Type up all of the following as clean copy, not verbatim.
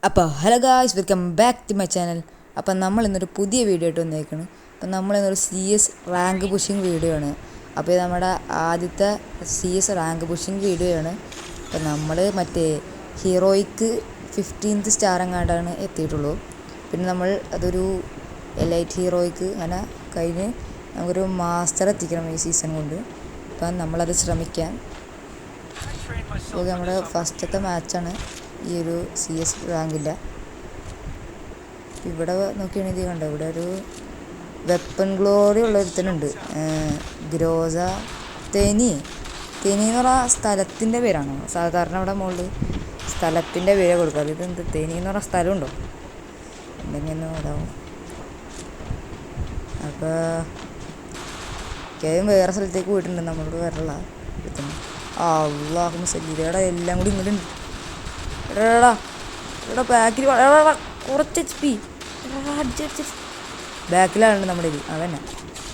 അപ്പോൾ hello guys, welcome back to my channel. അപ്പം നമ്മൾ ഇന്നൊരു പുതിയ വീഡിയോ ആയിട്ട് വന്നേക്കണം. അപ്പം നമ്മളിന്നൊരു CS റാങ്ക് പുഷിങ് വീഡിയോ ആണ്. അപ്പോൾ ഇത് നമ്മുടെ ആദ്യത്തെ CS റാങ്ക് പുഷിങ് വീഡിയോ ആണ്. അപ്പം നമ്മൾ മറ്റേ ഹീറോയ്ക്ക് 15th സ്റ്റാർ എങ്ങാണ്ടാണ് എത്തിയിട്ടുള്ളൂ. പിന്നെ നമ്മൾ അതൊരു എലൈറ്റ് ഹീറോയ്ക്ക് അങ്ങനെ കഴിഞ്ഞ് നമുക്കൊരു മാസ്റ്റർ എത്തിക്കണം ഈ സീസൺ കൊണ്ട്. അപ്പം നമ്മളത് ശ്രമിക്കാം. ഇത് നമ്മുടെ ഫസ്റ്റത്തെ മാച്ചാണ് ഈ ഒരു CS റാങ്കില്ല. ഇവിടെ നോക്കിയാണെങ്കിൽ കണ്ടോ, ഇവിടെ ഒരു വെപ്പൺ ഗ്ലോറി ഉള്ള ഒരുത്തനുണ്ട്, ഗ്രോസ. തെനി എന്ന് പറഞ്ഞാൽ സ്ഥലത്തിൻ്റെ പേരാണോ? സാധാരണ അവിടെ മുകളിൽ സ്ഥലത്തിൻ്റെ പേര് കൊടുക്കാറ്. ഇതെന്ത് തെനി എന്ന് പറഞ്ഞാൽ സ്ഥലമുണ്ടോ? എന്തെങ്കിലും ഇതാവും. അപ്പോൾ കേവം വേറെ സ്ഥലത്തേക്ക് പോയിട്ടുണ്ട്, നമ്മളോട് വരള്ള എടുത്തുണ്ട്. അള്ളാഹു സല്ലീലടാ, എല്ലാം കൂടി ഇങ്ങോട്ടുണ്ട്. എടാ ബാക്കിൽ കുറച്ച് HP ബാക്കിലാണ് നമ്മുടെ ഇത്. അതന്നെ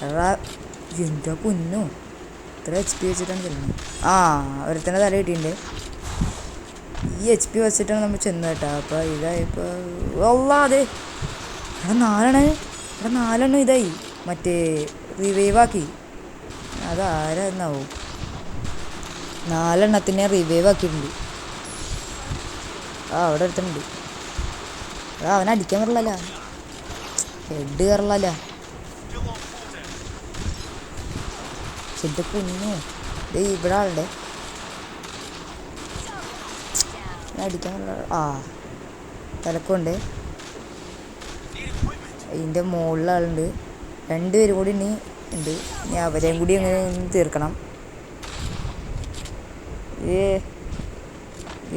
എടാ, എന്താ പൊന്നോ, ഇത്ര HP വെച്ചിട്ടാണ് ചെല്ലുന്നത്. ഒരുത്തന്നെ തല കിട്ടിയിട്ടുണ്ട്. ഈ HP വെച്ചിട്ടാണ് നമ്മൾ ചെന്നത് കേട്ടോ. അപ്പോൾ ഇതായപ്പോൾ അതെ എടാ നാലെണ്ണം ഇതായി മറ്റേ റിവൈവാക്കി. അതാരെന്നാവും, 4 എണ്ണത്തിനെ റിവൈവ് ആക്കിയിട്ടുണ്ട്. അവിടെ എടുത്തിട്ടുണ്ട്. അവനെ അടിക്കാൻ വരില്ലല്ലോ, ഹെഡ് കയറില്ല. ചെന്റെ പൊന്നു, ഇവിടെ ആളുടെ അടിക്കാൻ വരില്ല. തലക്കുണ്ട്. ഇതിൻ്റെ മുകളിൽ ആളുണ്ട്. 2 പേരും കൂടി ഇനി ഉണ്ട്. ഇനി അവരെയും കൂടി അങ്ങനെ തീർക്കണം.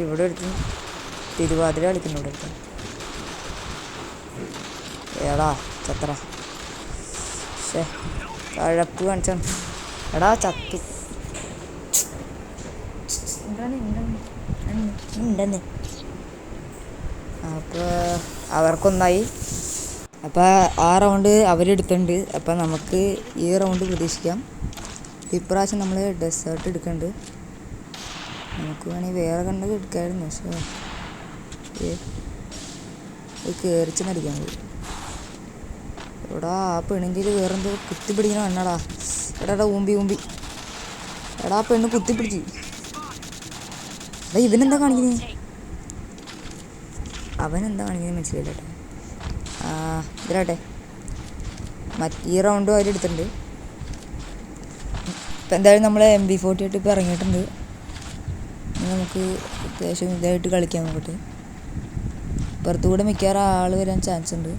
ഇവിടെ എടുത്ത് തിരുവാതിര കളിക്കുന്നു. ഇവിടെ എടുത്ത് എടാ ചത്ര കഴപ്പ് കാണിച്ചാണ്. എടാ ചത്തു ഉണ്ടെന്ന്. അപ്പോൾ അവർക്കൊന്നായി. അപ്പോൾ ആ റൗണ്ട് അവരെടുത്തിട്ടുണ്ട്. അപ്പം നമുക്ക് ഈ റൗണ്ട് പ്രതീക്ഷിക്കാം. ഇപ്രാവശ്യം നമ്മൾ ഡെസേർട്ട് എടുക്കുന്നുണ്ട്. നമുക്ക് വേണമെങ്കിൽ വേറെ കണ്ടൊക്കെ എടുക്കാമായിരുന്നു, പക്ഷേ കയറിച്ച് നടിക്കാൻ പോയി. ഇവിടെ ആ പെണ്ണിൻ്റെ വേറെന്തോ കുത്തിപ്പിടിക്കണ എണ്ണടാ. എടാ ഊമ്പി എടാ, പെണ്ണ് കുത്തിപ്പിടിച്ച്. ഇവനെന്താ കാണിക്കുന്നത്? അവനെന്താ കാണിക്കുന്നത് മനസ്സിലായില്ല കേട്ടോ. ഇതിലാട്ടെ ഈ റൗണ്ടും അവരെടുത്തിട്ടുണ്ട്. ഇപ്പം എന്തായാലും നമ്മൾ MB40 ഇപ്പോൾ ഇറങ്ങിയിട്ടുണ്ട്. നമുക്ക് അത്യാവശ്യം ഇതായിട്ട് കളിക്കാൻ നോക്കട്ടെ. പുറത്തുകൂടെ മിക്കവാറും ആൾ വരാൻ ചാൻസ് ഉണ്ട്.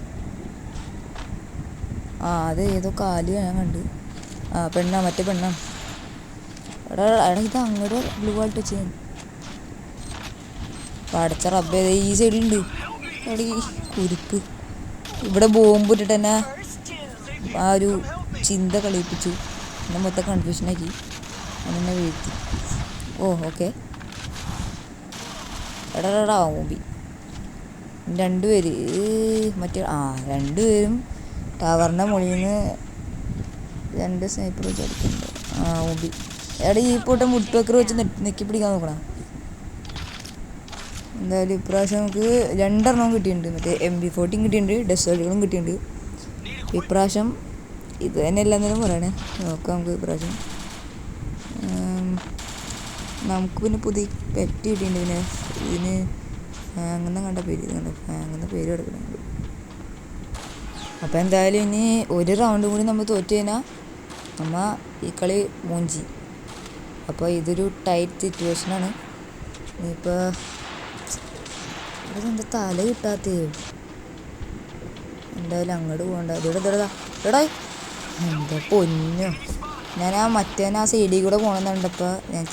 അത് ഏതോ കാല് ഞാൻ കണ്ട്. മറ്റേ പെണ്ണാണ്. എടാ ഇത് അങ്ങോട്ട് ബ്ലൂ ആയിട്ട് വെച്ച് പടച്ച റബ്ബേ, ഈ സൈഡിലുണ്ട്. എടാ ഈ കുരുപ്പ്, ഇവിടെ ബോംബ് ഇട്ടിട്ട് തന്നെ ആ ഒരു ചിന്ത കളിപ്പിച്ചു. എന്നെ മൊത്തം കൺഫ്യൂഷനാക്കി. അതെന്നെ വീഴ്ത്തി. ഓക്കെ. എടാ ഓമ്പി 2 പേര് മറ്റേ 2 പേരും ടവറിൻ്റെ മുകളിൽ നിന്ന് 2 സ്നൈപ്പർ വെച്ച് അടിക്കുന്നുണ്ട്. ഓമ്പി. എടാ ഈ പോട്ടെ മുട്ടുവെക്കർ വെച്ച് നെക്കി പിടിക്കാൻ നോക്കണം. എന്തായാലും ഇപ്രാവശ്യം നമുക്ക് 2 എണ്ണം കിട്ടിയിട്ടുണ്ട്. മറ്റേ MB40 കിട്ടിയിട്ടുണ്ട്, ഡെസേർട്ടുകളും കിട്ടിയിട്ടുണ്ട്. ഇപ്രാവശ്യം ഇത് തന്നെ എല്ലാന്നേരം പറയണേ. നോക്കാം നമുക്ക് ഇപ്രാവശ്യം. നമുക്ക് പിന്നെ പുതിയ പെറ്റ് കിട്ടിയിട്ടുണ്ട്. പിന്നെ ഇതിന് അങ്ങനെ കണ്ട പേര് അങ്ങനെ പേര് എടുക്കുന്നുണ്ട്. അപ്പോൾ എന്തായാലും ഇനി ഒരു റൗണ്ട് കൂടി നമ്മൾ തോറ്റു കഴിഞ്ഞാൽ നമ്മൾ ഈ കളി മൂഞ്ചി. അപ്പോൾ ഇതൊരു ടൈറ്റ് സിറ്റുവേഷനാണ്. ഇനിയിപ്പോൾ ഇവിടെ എന്താ തല കിട്ടാത്തേ. എന്തായാലും അങ്ങോട്ട് പോകണ്ട. എടാ എന്താ പൊന്നോ, ഞാൻ ആ സൈഡിൽ കൂടെ പോകണമെന്നുണ്ടപ്പോൾ ഞാൻ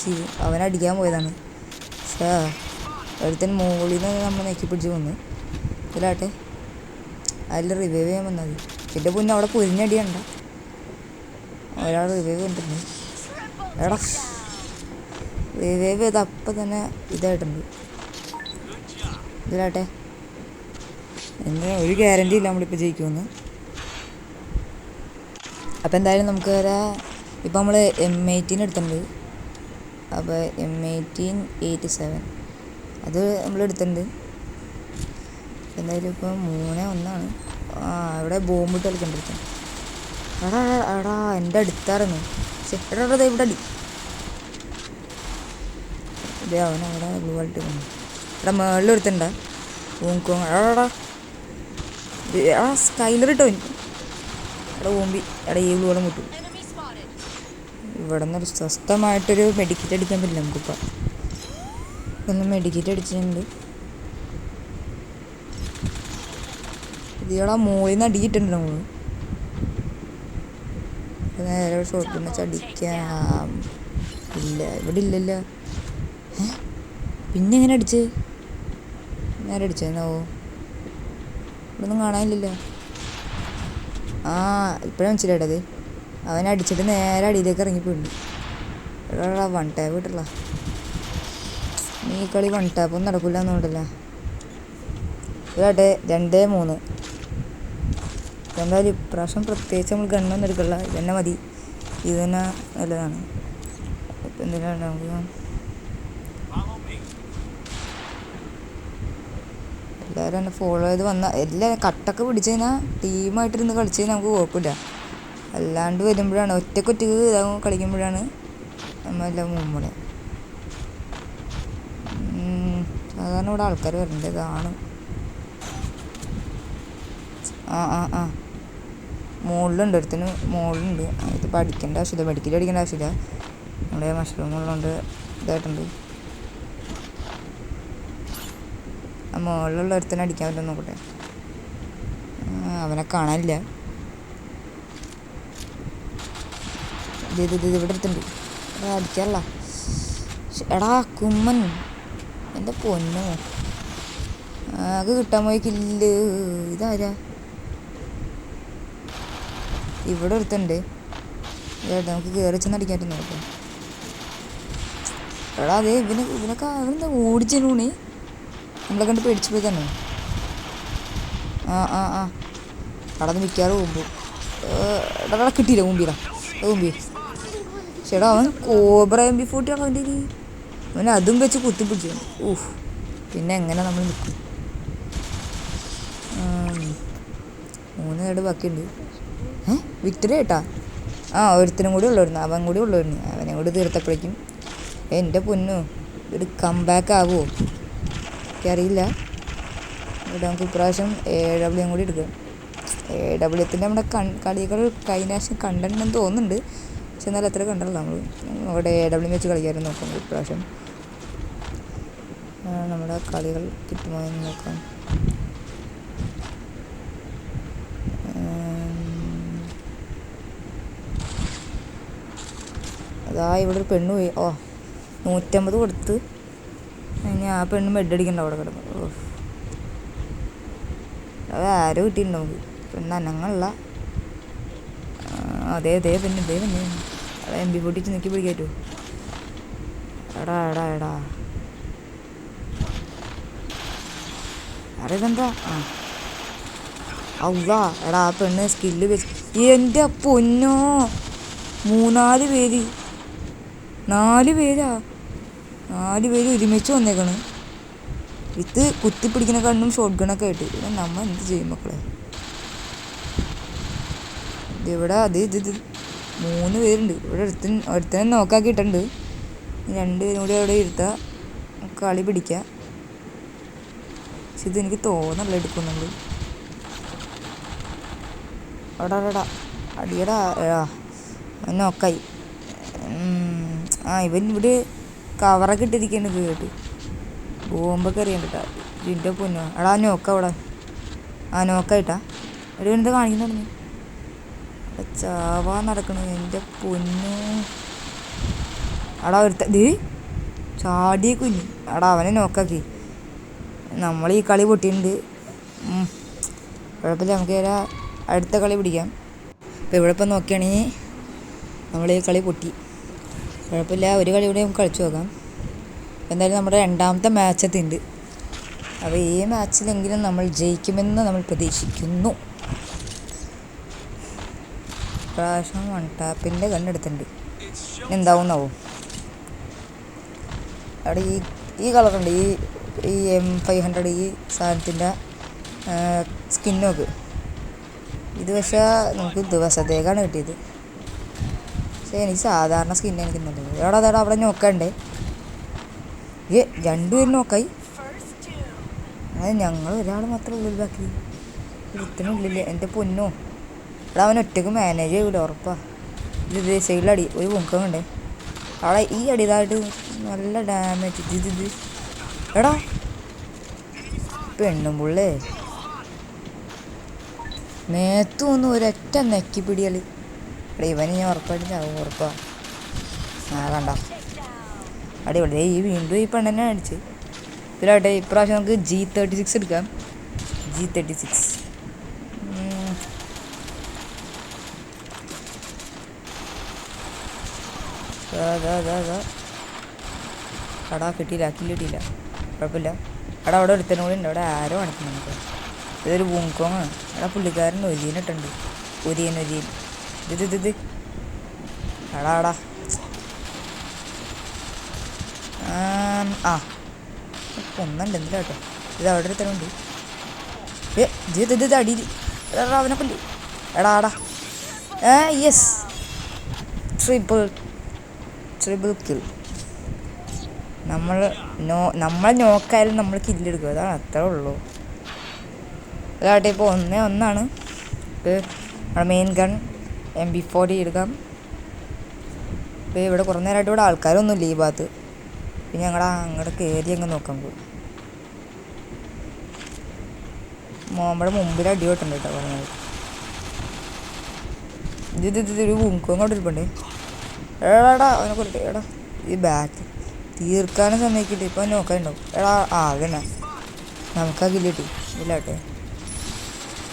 അവനടിക്കാൻ പോയതാണ്. ഒരുത്തൻ മുകളിൽ നിന്ന് നമ്മൾ നെക്കി പിടിച്ച് വന്നു. ഇതിലാട്ടെ അതിൽ റിവൈവ് ചെയ്യാൻ വന്നാൽ മതി. എൻ്റെ പൊന്നെ, അവിടെ പൊരിഞ്ഞടിയണ്ട. ഒരാൾ റിവൈവ് കണ്ടിട്ടുണ്ട്. എടാ റിവൈവ് ചെയ്ത് അപ്പം തന്നെ ഇതായിട്ടുണ്ട്. ഇതിലാട്ടെ ഒരു ഗ്യാരണ്ടി ഇല്ല നമ്മളിപ്പോൾ ജയിക്കുമെന്ന്. അപ്പോൾ എന്തായാലും നമുക്ക് ഇപ്പം നമ്മൾ M18 എടുത്തിട്ടുണ്ട്. അപ്പോൾ M18 87 അത് നമ്മളെടുത്തിട്ടുണ്ട്. എന്തായാലും ഇപ്പോൾ 3-1. ഇവിടെ ബോംബിട്ട് കളിക്കണ്ടിരിക്കും. എടാ എൻ്റെ അടുത്തായിരുന്നു. എടാ ഇവിടെ അടി. ഇതേ അവനവിടെ ബ്ലൂ ആയിട്ട് വന്നു. ഇവിടെ മേളിൽ ഒരുത്തണ്ട ഊങ്കോ. സ്കൈലർ ഇട്ടോ ഇവിടെ ബോംബി. ഈ ബ്ലൂളം കിട്ടും. ഇവിടെ നിന്നൊരു സ്വസ്ഥമായിട്ടൊരു മെഡിക്കറ്റ് അടിക്കാൻ പറ്റില്ല നമുക്കിപ്പോൾ. ഒന്ന് മെഡിക്കറ്റ് അടിച്ചിട്ടുണ്ട്. ഇതിവിടെ മുകളിൽ നിന്ന് അടിയിട്ടുണ്ട് നമ്മൾ. നേരെ ഷോട്ട് ഗണ്ണ് അടിക്കാം. ഇല്ല ഇവിടെ ഇല്ലല്ലോ. പിന്നെ എങ്ങനെ അടിച്ച് നേരെ അടിച്ചെന്നാവോ? ഇവിടെ ഒന്നും കാണാനില്ലല്ലോ. ഇപ്പോഴാണ് മനസ്സിലായിട്ടത്. അവൻ അടിച്ചിട്ട് നേരെ അടിയിലേക്ക് ഇറങ്ങിപ്പോയിട്ടുണ്ട്. എടാ വൺ ടാപ്പ് കിട്ടില്ല. നീ കളി വൺ ടാപ്പൊന്നും നടക്കില്ല എന്നുണ്ടല്ലോ. ഇവിടെ 2-3. എന്തായാലും ഇപ്രാവശ്യം പ്രത്യേകിച്ച് നമ്മൾ ഗണ്ണൊന്നും എടുക്കില്ല. ഇതന്നെ മതി. ഇത് തന്നെ നല്ലതാണ്. ഇപ്പം എന്തെങ്കിലും നമുക്ക് എല്ലാവരും എന്നെ ഫോളോ ചെയ്ത് വന്നാൽ എല്ലാവരും കട്ടൊക്കെ പിടിച്ച് കഴിഞ്ഞാൽ ടീമായിട്ടിരുന്ന് കളിച്ച് കഴിഞ്ഞാൽ നമുക്ക് കുഴപ്പമില്ല. അല്ലാണ്ട് വരുമ്പോഴാണ് ഒറ്റക്കൊറ്റക്ക് ഇതാകും കളിക്കുമ്പോഴാണ് നമ്മളെല്ലാം മുമ്പേ. സാധാരണ ഇവിടെ ആൾക്കാർ വരേണ്ടത് ഇതാണ്. മുകളിലുണ്ട്, ഒരുത്തിന് മുകളിലുണ്ട്. ഇതിപ്പോൾ അടിക്കേണ്ട ആവശ്യമില്ല, മെഡിക്കൽ അടിക്കേണ്ട ആവശ്യമില്ല. നമ്മുടെ മഷ്റൂം ഉള്ളതുകൊണ്ട് ഇതായിട്ടുണ്ട്. മുകളിലുള്ള ഒരുത്തന്നെ അടിക്കാൻ പറ്റുമോ നോക്കട്ടെ. അവനെ കാണാനില്ല. ഇത് ഇവിടെ അടുത്തുണ്ട്. അടിക്കാറില്ല. എടാ കുമ്മൻ എൻ്റെ പൊന്നോ, ആകെ കിട്ടാൻ പോയി കില്ല്. ഇതാരാ? ഇവിടെ ഒരുത്തുണ്ട്. നമുക്ക് കയറി ചെന്ന് അടിക്കാൻ പറ്റും നോക്കാം. എടാ അതെ ഇവനൊക്കെ അവനെന്താ ഓടിച്ചൂണി നമ്മളെ കണ്ട് പേടിച്ചു പോയി തന്നെ. കടന്ന് മിക്കാറ് പോകുമ്പോൾ എടാ കിട്ടിയില്ല മുമ്പിടാ മുമ്പി. ചേട്ടാ അവൻ കോബ്ര MP40 അവൻ്റെ അവൻ അതും വെച്ച് കുത്തിപ്പിടിച്ചു. പിന്നെ എങ്ങനെ നമ്മൾ നിൽക്കും? 3 നേട് ബാക്കിയുണ്ട്. വിക്ടറി കേട്ടാ. ഒരുത്തനും കൂടി ഉള്ളായിരുന്നു, അവൻ കൂടി ഉള്ളായിരുന്നു. അവനെ കൂടി തീർത്തപ്പോഴേക്കും എൻ്റെ പൊന്നു ഒരു കംബാക്ക് ആകുമോ എനിക്കറിയില്ല. ഇവിടെ നമുക്ക് ഇപ്രാവശ്യം AW കൂടി എടുക്കാം. AWത്തിൻ്റെ നമ്മുടെ കളികൾ കഴിഞ്ഞ പ്രാവശ്യം കണ്ടിട്ടുണ്ടെന്ന് തോന്നുന്നുണ്ട്. പക്ഷെ എന്നാലും എത്ര കണ്ടല്ലോ നമ്മൾ. അവിടെ AW വെച്ച് കളിക്കാനും നോക്കാം. ഇപ്രാവശ്യം നമ്മുടെ കളികൾ കിട്ടുമോ എന്ന് നോക്കാം. അതാ ഇവിടെ ഒരു പെണ്ണ് പോയി. 150 കൊടുത്ത് ഇനി ആ പെണ്ണ് ബെഡടിക്കണ്ട അവിടെ കിടന്നു. അത് ആരോ കിട്ടിയിട്ടുണ്ടോ നമുക്ക്? പെണ്ണ് അനങ്ങളില്ല. അതേ പെണ്ണ് അത് MP40 നോക്കി പിടിക്കാറ്റോ? എടാ അറിയതെന്താ? എടാ ആ പെണ്ണ് സ്കില്ല് വെച്ച് എൻ്റെ പൊന്നോ 3-4 പേര് 4 പേരാ 4 പേര് ഒരുമിച്ച് വന്നേക്കണ്. ഇത് കുത്തിപ്പിടിക്കുന്ന കണ്ണും ഷോട്ട് ഗണ്ണൊക്കെ ആയിട്ട്. നമ്മൾ എന്ത് ചെയ്യും മക്കളെ? ഇതിവിടെ ഇത് 3 പേരുണ്ട്. ഇവിടെ ഒരുത്തനെ നോക്കാക്കിയിട്ടുണ്ട്. 2 പേരും കൂടി അവിടെ ഇരുത്താം, കളി പിടിക്കാം. പക്ഷെ ഇതെനിക്ക് തോന്നല്ല എടുക്കും നമ്മൾ. എടാ അടിയടാ നോക്കായി. ഇവൻ ഇവിടെ കവറൊക്കെ ഇട്ടിരിക്കുന്നത് കേട്ട് ബോംബൊക്കെ അറിയാൻ കേട്ടാ. ഇതിൻ്റെ പൊന്നോ എടാ നോക്ക അവിടെ നോക്കായിട്ടാ ഒരു എന്താ കാണിക്കുന്നുണ്ട്. ചാവാ നടക്കണത് എൻ്റെ പൊന്നു. എടാ ഒരുത്തത് ചാടിയ കുഞ്ഞു. എടാ അവനെ നോക്കാക്കി. നമ്മൾ ഈ കളി പൊട്ടിയിട്ടുണ്ട്. കുഴപ്പമില്ല, നമുക്ക് അടുത്ത കളി പിടിക്കാം. അപ്പോൾ ഇവിടെ ഇപ്പം നോക്കുകയാണെങ്കിൽ നമ്മൾ ഈ കളി പൊട്ടി. കുഴപ്പമില്ല, ഒരു കളി കൂടെ നമുക്ക് കളിച്ചു നോക്കാം. എന്തായാലും നമ്മുടെ 2ാമത്തെ മാച്ച് എത്തിയിട്ടുണ്ട്. അപ്പോൾ ഈ മാച്ചിലെങ്കിലും നമ്മൾ ജയിക്കുമെന്ന് നമ്മൾ പ്രതീക്ഷിക്കുന്നു. പ്രാവശ്യം 1 ടാപ്പിൻ്റെ കണ്ണെടുത്തിട്ടുണ്ട്. എന്താവുന്നാവും? അവിടെ ഈ കളറുണ്ട്, ഈ M500 ഈ സാധനത്തിൻ്റെ സ്കിൻ നോക്ക്. ഇത് പക്ഷേ നമുക്ക് ദിവസത്തേക്കാണ് കിട്ടിയത്. പക്ഷേ എനിക്ക് സാധാരണ സ്കിൻ എനിക്ക് നല്ലത്. എവിടെ അവിടെ നോക്കണ്ടേ? രണ്ടുപേരും നോക്കായി. അത് ഞങ്ങൾ ഒരാൾ മാത്രമേ ഉള്ളൂ ബാക്കി. ഒരുത്തിനുള്ളിൽ എൻ്റെ പൊന്നോ. എടാ അവൻ ഒറ്റയ്ക്ക് മാനേജ് ചെയ്യൂല ഉറപ്പാ. ഇത് സൈഡിലടി ഒരു പൊങ്കണ്ടേ അവിടെ. ഈ അടിതായിട്ട് നല്ല ഡാമേജ്. ഇത് എടാ പെണ്ണും പുള്ളേ മേത്തു ഒന്ന് ഒരൊറ്റ നെക്കിപ്പിടികൾ. എടാ ഇവന് ഞാൻ ഉറപ്പായിട്ട് ചാവും ഉറപ്പാ. കണ്ട അടിപൊളി. ഈ വീണ്ടും ഈ പെണ്ണെന്നെ അടിച്ച്. ഇതിലാട്ടെ ഇപ്രാവശ്യം നമുക്ക് G36 എടുക്കാം. G36 എടാ കിട്ടിയില്ല കുഴപ്പമില്ല. എടാ അവിടെ ഒരുത്തനും കൂടി ഉണ്ട്. അവിടെ ആരോ കാണിക്കുന്നു നമുക്ക്. ഇതൊരു വൂങ്കോങ്ങാണ്. എടാ പുള്ളിക്കാരൻ ഒരിയനിട്ടുണ്ട്. ഒരിയൻ ഇത് എടാ ഒന്നുണ്ട് എന്തിനാ കേട്ടോ. ഇത് അവിടെ ഒരുത്തനുണ്ട്. ഇത് അടിയിൽ അവനെ കൊല്ലി. എടാ യെസ് ട്രിപ്പിൾ കിൽ. നമ്മൾ നോക്കായാലും നമ്മൾ കില്ലെടുക്കും. അതാണ് അത്രേ ഉള്ളൂ. അതാട്ടെ ഇപ്പോൾ 1-1. നമ്മുടെ മെയിൻ ഗൺ MP40 എടുക്കാം. ഇപ്പോൾ ഇവിടെ കുറേ നേരമായിട്ട് ഇവിടെ ആൾക്കാരൊന്നുമില്ല ഈ ഭാഗത്ത്. പിന്നെ ഞങ്ങളുടെ അങ്ങോട്ട് കയറി അങ്ങ് നോക്കാൻ പോകും. നമ്മുടെ മുമ്പിൽ അടി വെട്ടുണ്ട് കേട്ടോ പറഞ്ഞത്. ഒരു ബുങ്കോ അങ്ങോട്ട് ഇരിപ്പുണ്ട്. എടാ അവനെ കൊടുത്ത്. എടാ ഈ ബാക്ക് തീർക്കാനും സമ്മതിക്കില്ല. ഇപ്പം നോക്കാനുണ്ടാവും. എടാ അതന്നെ നമുക്കാ കില്ലിട്ടി ഇല്ലാട്ടെ.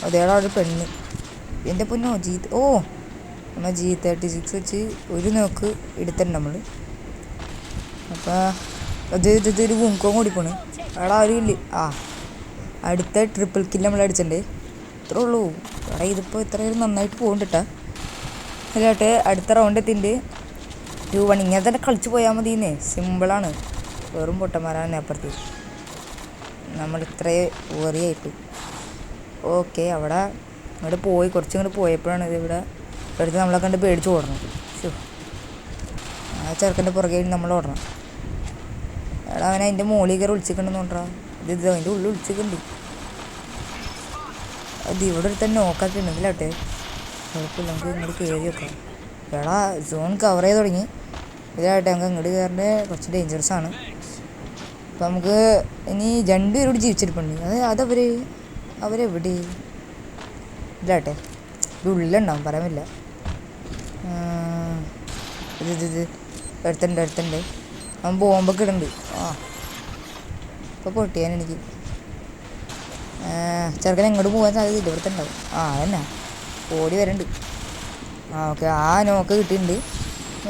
അതേടാ ഒരു പെണ്ണ്. എൻ്റെ പൊന്നോ നമ്മൾ G36 വെച്ച് ഒരു നോക്ക് എടുത്തിട്ടുണ്ട് നമ്മൾ. അപ്പോൾ ഒരു ബുങ്കോ കൂടി പോണ്. എടാ ഒരു കില്ല്. അടുത്ത ട്രിപ്പിൾ കില്ല് നമ്മൾ അടിച്ചിട്ടുണ്ട്. ഇത്രേ ഉള്ളൂ. എടാ ഇതിപ്പോൾ ഇത്രയും നന്നായിട്ട് പോകുന്നുണ്ട്. അല്ലാട്ടെ അടുത്ത റൗണ്ട് എത്തിണ്ട്. 2-1. ഇങ്ങനെ തന്നെ കളിച്ച് പോയാൽ മതിയെന്നേ. സിമ്പിളാണ്. വെറും പൊട്ടന്മാരാണ് അപ്പുറത്ത്. നമ്മൾ ഇത്രയും വെറിയായിപ്പോയി. ഓക്കെ അവിടെ ഇങ്ങോട്ട് പോയി കുറച്ചിങ്ങോട്ട് പോയപ്പോഴാണ് ഇതിവിടെ എടുത്ത് നമ്മളെ കണ്ട് പേടിച്ച് ഓടണം. ആ ചെറുക്കൻ്റെ പുറകെ നമ്മൾ ഓടണം. എടാ അവനെ അതിൻ്റെ മോളിൽ കയറി വിളിച്ചിട്ടുണ്ടെന്ന് തോണ്ടാ. ഇത് അതിൻ്റെ ഉള്ളിൽ വിളിച്ചിട്ടുണ്ട്. അത് ഇവിടെ ഒരു തന്നെ നോക്കാക്കിയിട്ടുണ്ടെങ്കിലാട്ടെ കുഴപ്പമില്ല. നമുക്ക് ഇങ്ങോട്ട് കയറി വെക്കാം. എടാ സോൺ കവർ ചെയ്ത് തുടങ്ങി. ഇതായിട്ട് നമുക്ക് ഇങ്ങോട്ട് കയറേണ്ട കുറച്ച് ഡേഞ്ചറസ് ആണ്. അപ്പം നമുക്ക് ഇനി 2 പേരോട് ജീവിച്ചിരിപ്പുണ്ട്. അവരെവിടെ ഇല്ലാട്ടെ. ഇത് ഉള്ളിലുണ്ടാവും പറയാൻ പറ്റില്ല. ഇത് എടുത്തുണ്ട്. അവൻ ബോംബൊക്കെ ഇടുന്നുണ്ട്. ഇപ്പോൾ പൊട്ടിയാൻ എനിക്ക് ചെറുക്കൻ എങ്ങോട്ട് പോകാൻ സാധ്യതയില്ല. ഇവിടുത്തെ ഉണ്ടാവും. അതന്നെ ഓടി വരുന്നുണ്ട്. ഓക്കെ നോക്ക് കിട്ടിയിട്ടുണ്ട്.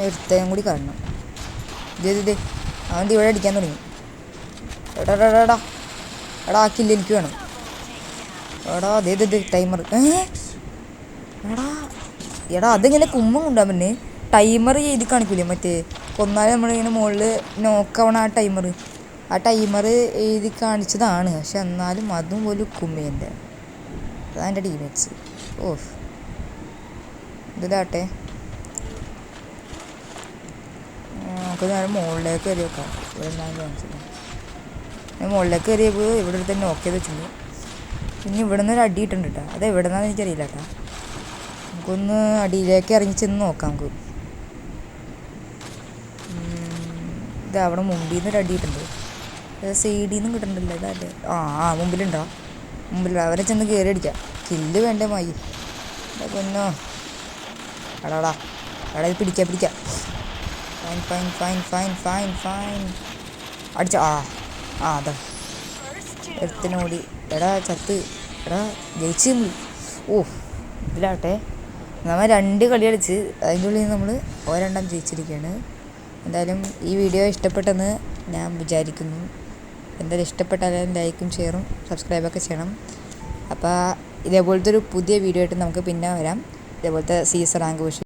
എടുത്തേം കൂടി കാണണം. ഇത് അവൻ ഇവിടെ അടിക്കാൻ തുടങ്ങി. എടാ ആക്കില്ല എനിക്ക് വേണം. എടാ ടൈമർ. എടാ അതിങ്ങനെ കുമ്മം കൊണ്ടാൻ പിന്നെ ടൈമർ ചെയ്ത് കാണിക്കൂലേ മറ്റേ കൊന്നാലും നമ്മളിങ്ങനെ മുകളിൽ നോക്കാവണ ആ ടൈമർ എഴുതി കാണിച്ചതാണ്. പക്ഷെ എന്നാലും അതും പോലും കുമ്മേൻ്റെ. അതാൻ്റെ ടീമേറ്റ്സ്. ഇതാട്ടെ നമുക്ക് നേരം മുകളിലേക്ക് കയറി വെക്കാം. ഇവിടെ ഞാൻ മുകളിലേക്ക് കയറിയപ്പോൾ ഇവിടെ തന്നെ നോക്ക് ചെയ്ത് വെച്ചിട്ടുണ്ട്. പിന്നെ ഇവിടെ നിന്ന് ഒരു അടി ഇട്ടുണ്ട് കേട്ടോ. അത് എവിടെ നിന്നാന്ന് എനിക്കറിയില്ല കേട്ടോ. നമുക്കൊന്ന് അടിയിലേക്ക് ഇറങ്ങി ചെന്ന് നോക്കാം. നമുക്ക് ഇത് അവിടെ മുമ്പിൽ നിന്ന് ഒരു അടി ഇട്ടുണ്ട്. സൈഡിൽ നിന്നും കിട്ടണ്ടല്ലോ. ഇതല്ലേ മുമ്പിലുണ്ടോ? അവരെ ചെന്ന് കയറി അടിക്കാം. കില്ല് വേണ്ടേ മായി. പൊന്നോ എടാ ഇത് പിടിക്കാം. ഫൈൻ അടിച്ച അതാ എടുത്തിനോടി. എടാ ചത്ത്. എടാ ജയിച്ച് ഇതിലാട്ടെ നമ്മൾ 2 കളി കളിച്ച് അതിൻ്റെ ഉള്ളിൽ നമ്മൾ ഒരെണ്ണം ജയിച്ചിരിക്കുകയാണ്. എന്തായാലും ഈ വീഡിയോ ഇഷ്ടപ്പെട്ടെന്ന് ഞാൻ വിചാരിക്കുന്നു. എന്തായാലും ഇഷ്ടപ്പെട്ടാലും ലൈക്കും ഷെയറും സബ്സ്ക്രൈബൊക്കെ ചെയ്യണം. അപ്പോൾ ഇതേപോലത്തെ ഒരു പുതിയ വീഡിയോ ആയിട്ട് നമുക്ക് പിന്നെ വരാം. ഇതേപോലത്തെ CS റാങ്ക് പുഷ്